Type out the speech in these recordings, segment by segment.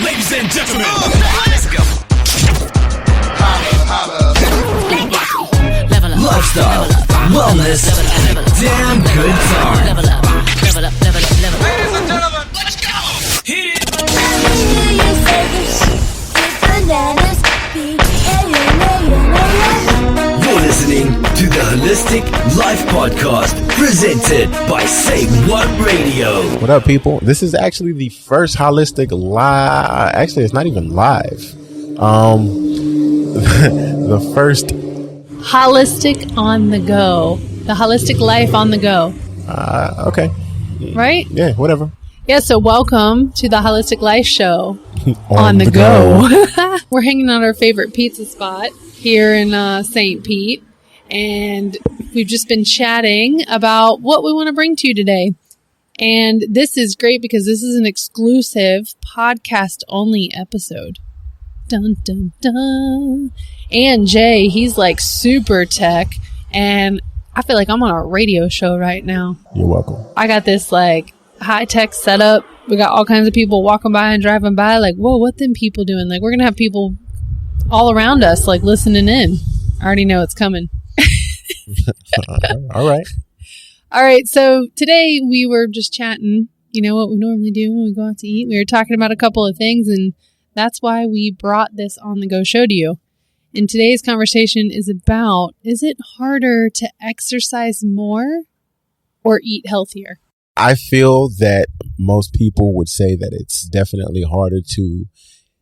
Ladies and gentlemen, let's go. Lifestyle, wellness, and a damn good time. Ladies and gentlemen, let's go. Hit it. You're listening to the Holistic Life Podcast, presented by Say What Radio. What up, people? This is actually the first holistic live. Actually, it's not even live. The first holistic on the go. The holistic life on the go. Okay. Right? Yeah, whatever. Yeah, so welcome to the Holistic Life Show on the go. We're hanging out our favorite pizza spot here in St. Pete, and we've just been chatting about what we want to bring to you today. And this is great because this is an exclusive podcast-only episode. Dun, dun, dun. And Jay, he's like super tech, and I feel like I'm on a radio show right now. You're welcome. I got this like high-tech setup. We got all kinds of people walking by and driving by like, whoa, what them people doing? Like, we're going to have people all around us like listening in. I already know it's coming. All right. All right. So today we were just chatting, you know what we normally do when we go out to eat. We were talking about a couple of things, and that's why we brought this on the go show to you. And today's conversation is about, is it harder to exercise more or eat healthier? I feel that most people would say that it's definitely harder to,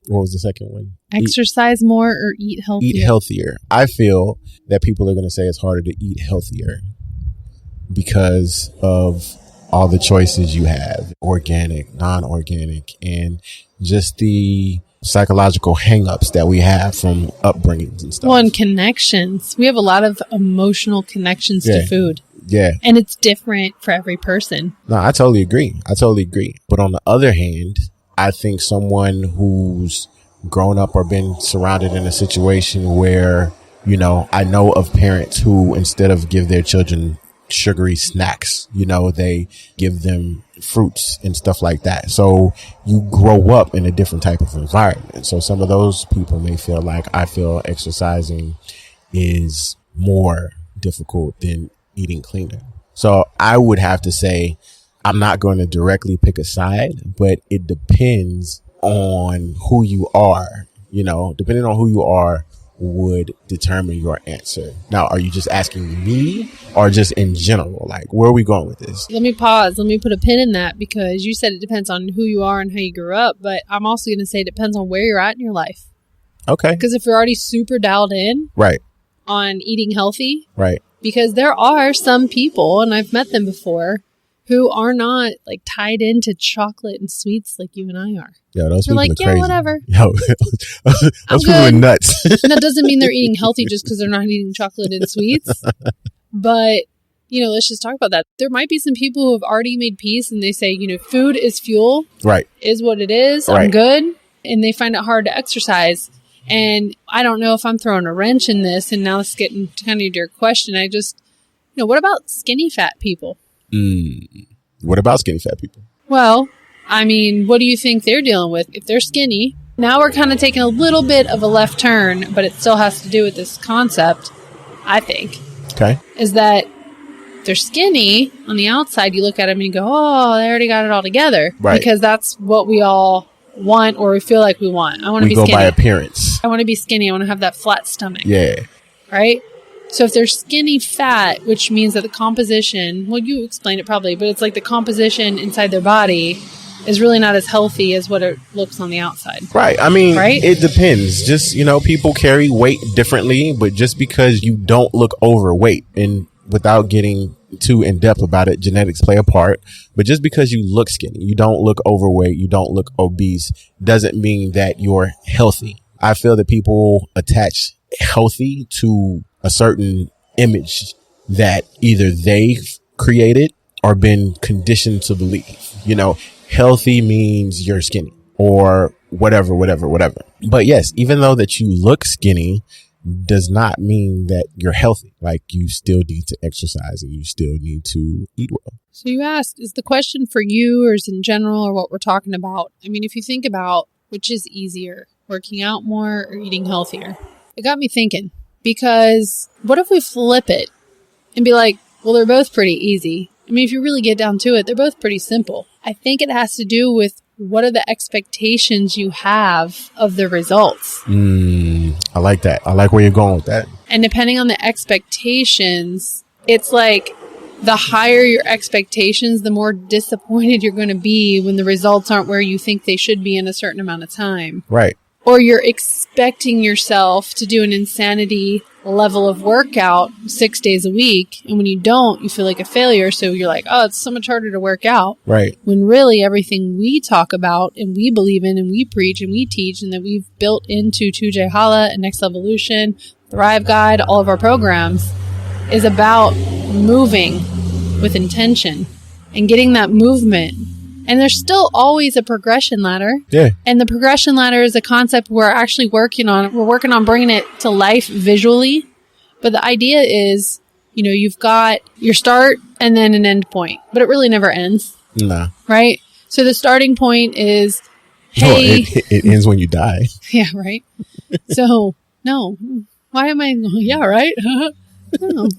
what was the second one? Exercise more or eat healthier? Eat healthier. I feel that people are going to say it's harder to eat healthier because of all the choices you have, organic, non-organic, and just the psychological hang-ups that we have from upbringings and stuff. Well, and connections. We have a lot of emotional connections to food. Yeah. And it's different for every person. No, I totally agree. But on the other hand, I think someone who's grown up or been surrounded in a situation where, you know, I know of parents who, instead of give their children sugary snacks, you know, they give them fruits and stuff like that. So you grow up in a different type of environment. So some of those people may feel like, I feel exercising is more difficult than eating cleaner. So I would have to say, I'm not going to directly pick a side, but it depends on who you are. You know, depending on who you are would determine your answer. Now, are you just asking me or just in general? Like, where are we going with this? Let me pause. Let me put a pin in that, because you said it depends on who you are and how you grew up, but I'm also going to say it depends on where you're at in your life. Okay. Because if you're already super dialed in right on eating healthy, right, because there are some people, and I've met them before, who are not like tied into chocolate and sweets like you and I are. Yeah, those they're people like, are yeah, crazy. whatever. Yo, those people are nuts. And that doesn't mean they're eating healthy just because they're not eating chocolate and sweets. But, you know, let's just talk about that. There might be some people who have already made peace and they say, you know, food is fuel. Right. Is what it is. Right. I'm good. And they find it hard to exercise. And I don't know if I'm throwing a wrench in this. And now let's get into kind of your question. I just, you know, what about skinny fat people? What about skinny fat people? Well, I mean, what do you think they're dealing with? If they're skinny, now we're kind of taking a little bit of a left turn, but it still has to do with this concept, I think. Okay. Is that they're skinny on the outside, you look at them and you go, oh, they already got it all together. Right. Because that's what we all want, or we feel like we want. I want to be skinny. We go skinny. by appearance. I want to be skinny. I want to have that flat stomach. Yeah. Right? So if they're skinny fat, which means that the composition, well, you explain it probably, but it's like the composition inside their body is really not as healthy as what it looks on the outside. Right. I mean, right? It depends. Just, you know, people carry weight differently, but just because you don't look overweight, and without getting too in depth about it, genetics play a part, but just because you look skinny, you don't look overweight, you don't look obese, doesn't mean that you're healthy. I feel that people attach healthy to a certain image that either they've created or been conditioned to believe. You know, healthy means you're skinny or whatever. But yes, even though that you look skinny does not mean that you're healthy. Like, you still need to exercise and you still need to eat well. So you asked, is the question for you or is in general or what we're talking about? I mean, if you think about which is easier, working out more or eating healthier? It got me thinking, because what if we flip it and be like, well, they're both pretty easy. I mean, if you really get down to it, they're both pretty simple. I think it has to do with what are the expectations you have of the results. I like that. I like where you're going with that. And depending on the expectations, it's like the higher your expectations, the more disappointed you're going to be when the results aren't where you think they should be in a certain amount of time. Right. Or you're expecting yourself to do an insanity level of workout 6 days a week. And when you don't, you feel like a failure. So you're like, oh, it's so much harder to work out. Right. When really everything we talk about and we believe in and we preach and we teach and that we've built into 2J Hala and Next Evolution, Thrive Guide, all of our programs is about moving with intention and getting that movement. And there's still always a progression ladder. Yeah. And the progression ladder is a concept we're actually working on. We're working on bringing it to life visually. But the idea is, you know, you've got your start and then an end point. But it really never ends. Nah. Right? So the starting point is, hey. No, it ends when you die. Yeah, right? So, no. Why am I? Yeah, right? No,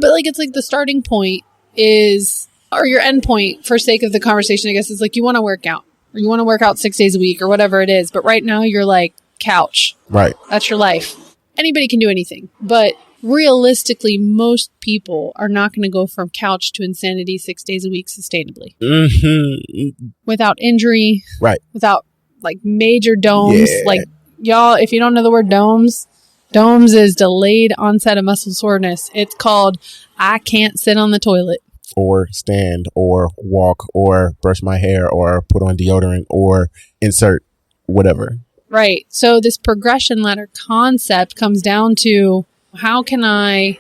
but like it's like the starting point is, or your end point for sake of the conversation, I guess, is like you want to work out or you want to work out 6 days a week or whatever it is. But right now you're like couch. Right. That's your life. Anybody can do anything. But realistically, most people are not going to go from couch to insanity 6 days a week sustainably. Mm-hmm. Without injury. Right. Without like major domes. Yeah. Like y'all, if you don't know the word domes is delayed onset of muscle soreness. It's called, I can't sit on the toilet. Or stand or walk or brush my hair or put on deodorant or insert whatever. Right. So this progression ladder concept comes down to how can I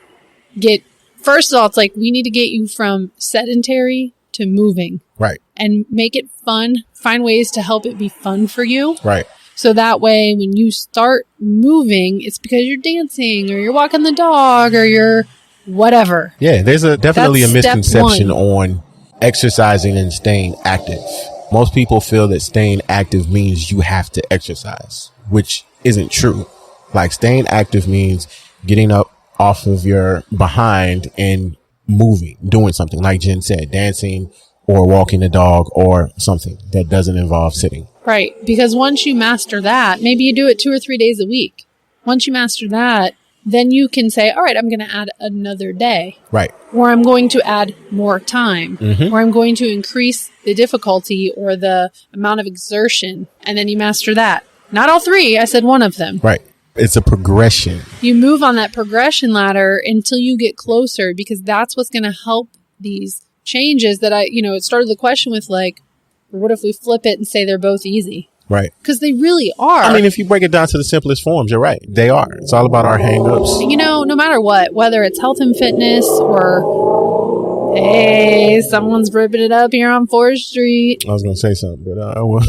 get, first of all, it's like we need to get you from sedentary to moving. Right. And make it fun. Find ways to help it be fun for you. Right. So that way, when you start moving, it's because you're dancing or you're walking the dog or you're whatever. Yeah, there's definitely That's a misconception on exercising and staying active. Most people feel that staying active means you have to exercise, which isn't true. Like staying active means getting up off of your behind and moving, doing something like Jen said, dancing or walking the dog or something that doesn't involve sitting. Right. Because once you master that, maybe you do it 2 or 3 days a week. Once you master that, then you can say, all right, I'm going to add another day. Right. Or I'm going to add more time. Mm-hmm. Or I'm going to increase the difficulty or the amount of exertion. And then you master that. Not all 3. I said one of them. Right. It's a progression. You move on that progression ladder until you get closer, because that's what's going to help these changes that it started the question with like, what if we flip it and say they're both easy? Right. Because they really are. I mean, if you break it down to the simplest forms, you're right. They are. It's all about our hang-ups. No matter what, whether it's health and fitness or, hey, someone's ripping it up here on 4th Street. I was going to say something, but I will.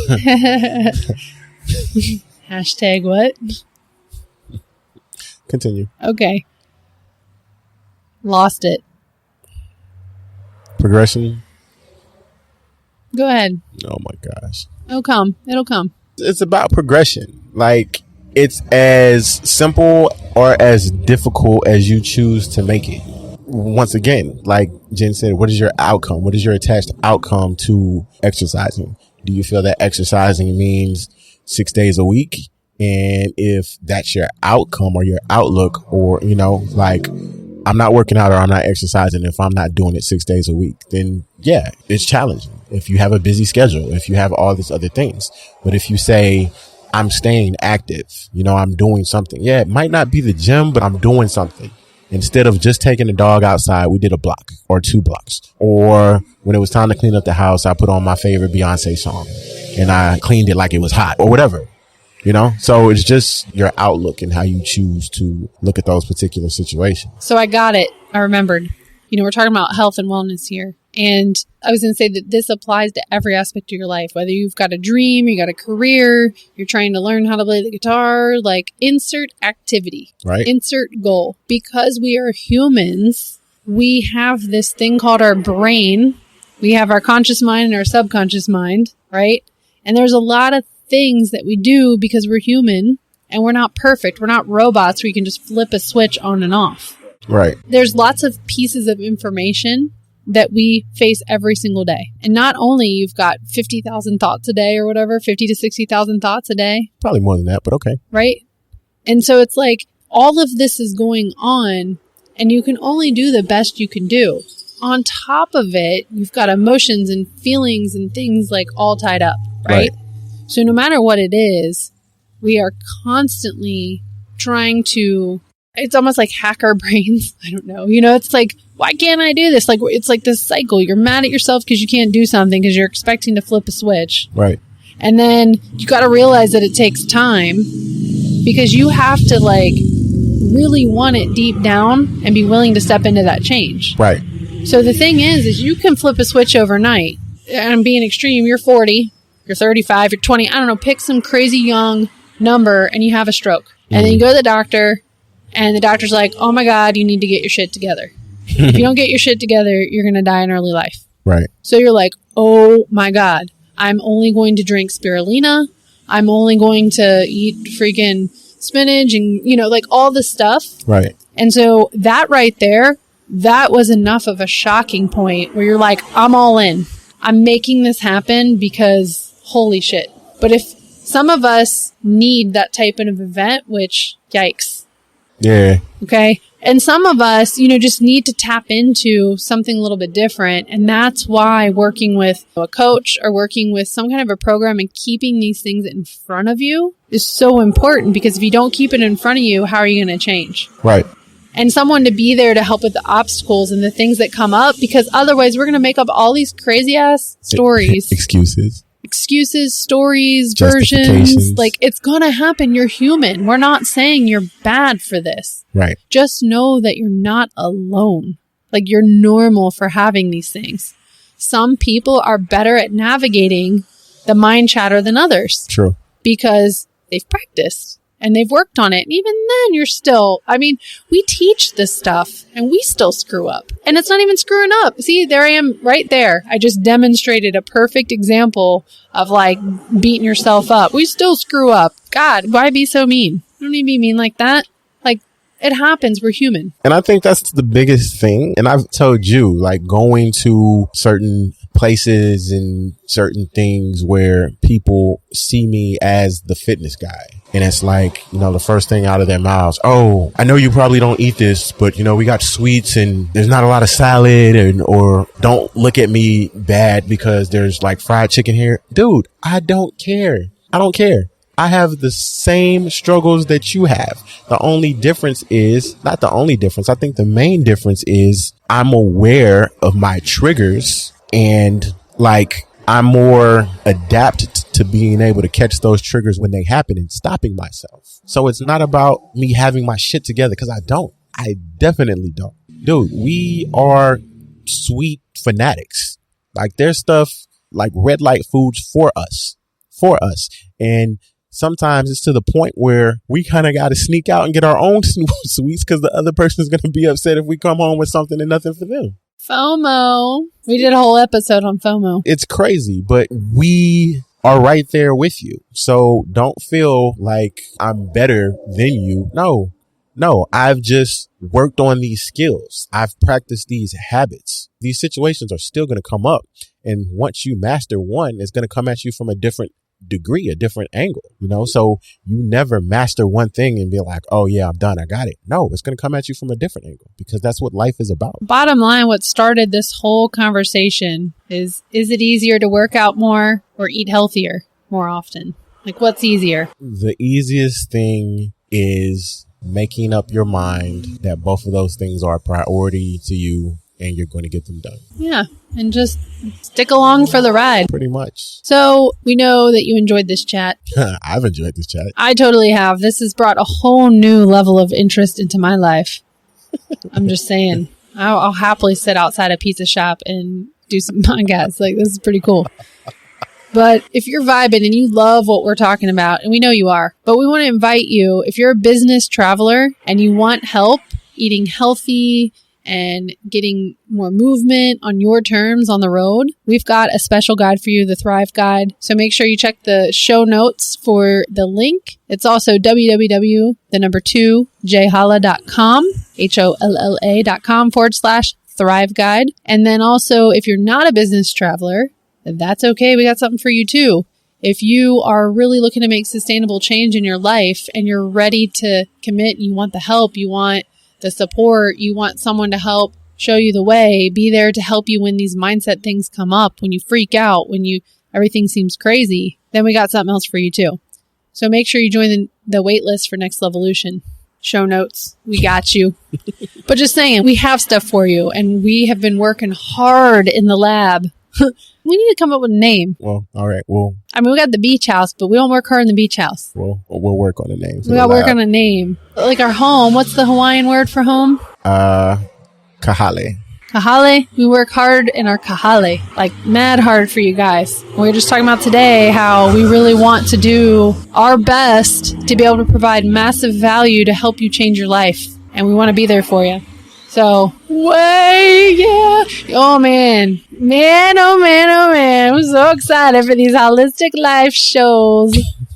Hashtag what? Continue. Okay. Lost it. Progression. Go ahead. Oh my gosh. It'll come. It's about progression. Like it's as simple or as difficult as you choose to make it. Once again, like Jen said, what is your outcome? What is your attached outcome to exercising? Do you feel that exercising means 6 days a week? And if that's your outcome or your outlook, or, like I'm not working out or I'm not exercising, if I'm not doing it 6 days a week, then yeah, it's challenging. If you have a busy schedule, if you have all these other things. But if you say, I'm staying active, I'm doing something. Yeah, it might not be the gym, but I'm doing something. Instead of just taking the dog outside, we did a block or 2 blocks. Or when it was time to clean up the house, I put on my favorite Beyonce song and I cleaned it like it was hot or whatever. So it's just your outlook and how you choose to look at those particular situations. So I got it. I remembered. We're talking about health and wellness here. And I was going to say that this applies to every aspect of your life. Whether you've got a dream, you got a career, you're trying to learn how to play the guitar, like insert activity, right? Insert goal. Because we are humans, we have this thing called our brain. We have our conscious mind and our subconscious mind, right? And there's a lot of things that we do because we're human and we're not perfect. We're not robots where you can just flip a switch on and off. Right. There's lots of pieces of information that we face every single day. And not only you've got 50,000 thoughts a day or whatever, 50 to 60,000 thoughts a day. Probably more than that, but okay. Right? And so it's like all of this is going on and you can only do the best you can do. On top of it, you've got emotions and feelings and things like all tied up, right? So no matter what it is, we are constantly trying to, it's almost like hack our brains. I don't know. It's like, why can't I do this? Like, it's like this cycle. You're mad at yourself because you can't do something because you're expecting to flip a switch. Right. And then you got to realize that it takes time because you have to like really want it deep down and be willing to step into that change. Right. So the thing is you can flip a switch overnight. I'm being extreme. You're 40, you're 35, you're 20. I don't know. Pick some crazy young number and you have a stroke. And then you go to the doctor and the doctor's like, oh my God, you need to get your shit together. If you don't get your shit together, you're going to die in early life. Right. So you're like, oh my God, I'm only going to drink spirulina. I'm only going to eat freaking spinach and, like all this stuff. Right. And so that right there, that was enough of a shocking point where you're like, I'm all in. I'm making this happen because holy shit. But if some of us need that type of event, which yikes. Yeah. Okay. And some of us, just need to tap into something a little bit different. And that's why working with a coach or working with some kind of a program and keeping these things in front of you is so important, because if you don't keep it in front of you, how are you going to change? Right. And someone to be there to help with the obstacles and the things that come up, because otherwise we're going to make up all these crazy ass stories. Excuses, stories, versions. Like, it's going to happen. You're human. We're not saying you're bad for this. Right. Just know that you're not alone. Like, you're normal for having these things. Some people are better at navigating the mind chatter than others. True. Because they've practiced and they've worked on it. And even then, you're still, we teach this stuff and we still screw up. And it's not even screwing up. See, there I am right there. I just demonstrated a perfect example of like beating yourself up. We still screw up. God, why be so mean? Don't need to be mean like that. Like, it happens. We're human. And I think that's the biggest thing. And I've told you, like, going to certain places and certain things where people see me as the fitness guy. And it's like, the first thing out of their mouths, oh, I know you probably don't eat this, but, we got sweets and there's not a lot of salad, or don't look at me bad because there's like fried chicken here. Dude, I don't care. I don't care. I have the same struggles that you have. The only difference is, not the only difference, I think the main difference is I'm aware of my triggers, and like I'm more adapted to being able to catch those triggers when they happen and stopping myself. So it's not about me having my shit together, because I don't. I definitely don't. Dude, we are sweet fanatics. Like, there's stuff like red light foods for us. And sometimes it's to the point where we kind of got to sneak out and get our own sweets, because the other person is going to be upset if we come home with something and nothing for them. FOMO. We did a whole episode on FOMO. It's crazy, but we are right there with you. So don't feel like I'm better than you. No, I've just worked on these skills. I've practiced these habits. These situations are still going to come up. And once you master one, it's going to come at you from a different degree, a different angle, so you never master one thing and be like, oh yeah, I'm done, I got it. No, it's going to come at you from a different angle, because that's what life is about. Bottom line, what started this whole conversation is it easier to work out more or eat healthier more often? Like, what's easier? The easiest thing is making up your mind that both of those things are a priority to you, and you're going to get them done. Yeah. And just stick along for the ride. Pretty much. So we know that you enjoyed this chat. I've enjoyed this chat. I totally have. This has brought a whole new level of interest into my life. I'm just saying. I'll happily sit outside a pizza shop and do some podcasts. Like, this is pretty cool. But if you're vibing and you love what we're talking about, and we know you are, but we want to invite you, if you're a business traveler and you want help eating healthy and getting more movement on your terms on the road, we've got a special guide for you, the Thrive Guide. So make sure you check the show notes for the link. It's also www.2jholla.com, HOLLA.com/Thrive Guide. And then also, if you're not a business traveler, that's okay. We got something for you too. If you are really looking to make sustainable change in your life and you're ready to commit, you want the help, you want the support, you want someone to help show you the way, be there to help you when these mindset things come up, when you freak out, when everything seems crazy, then we got something else for you too. So make sure you join the wait list for Next Levolution. Show notes. We got you. But just saying, we have stuff for you, and we have been working hard in the lab. We need to come up with a name. Well, all right. We got the beach house, but we don't work hard in the beach house. We'll work on the name. We got to work on a name. Like our home. What's the Hawaiian word for home? Kahale. Kahale. We work hard in our kahale. Like mad hard for you guys. We were just talking about today how we really want to do our best to be able to provide massive value to help you change your life. And we want to be there for you. So, yeah. Oh, man. Oh, man. I'm so excited for these holistic life shows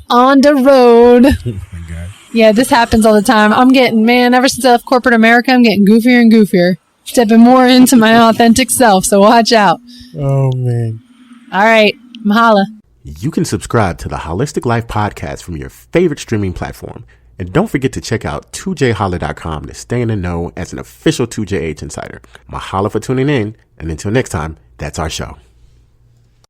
on the road. Oh, my God. Yeah, this happens all the time. Ever since I left corporate America, I'm getting goofier and goofier. Stepping more into my authentic self, so watch out. Oh, man. All right. Mahala. You can subscribe to the Holistic Life Podcast from your favorite streaming platform. And don't forget to check out 2jholla.com to stay in the know as an official 2JH insider. Mahalo for tuning in. And until next time, that's our show.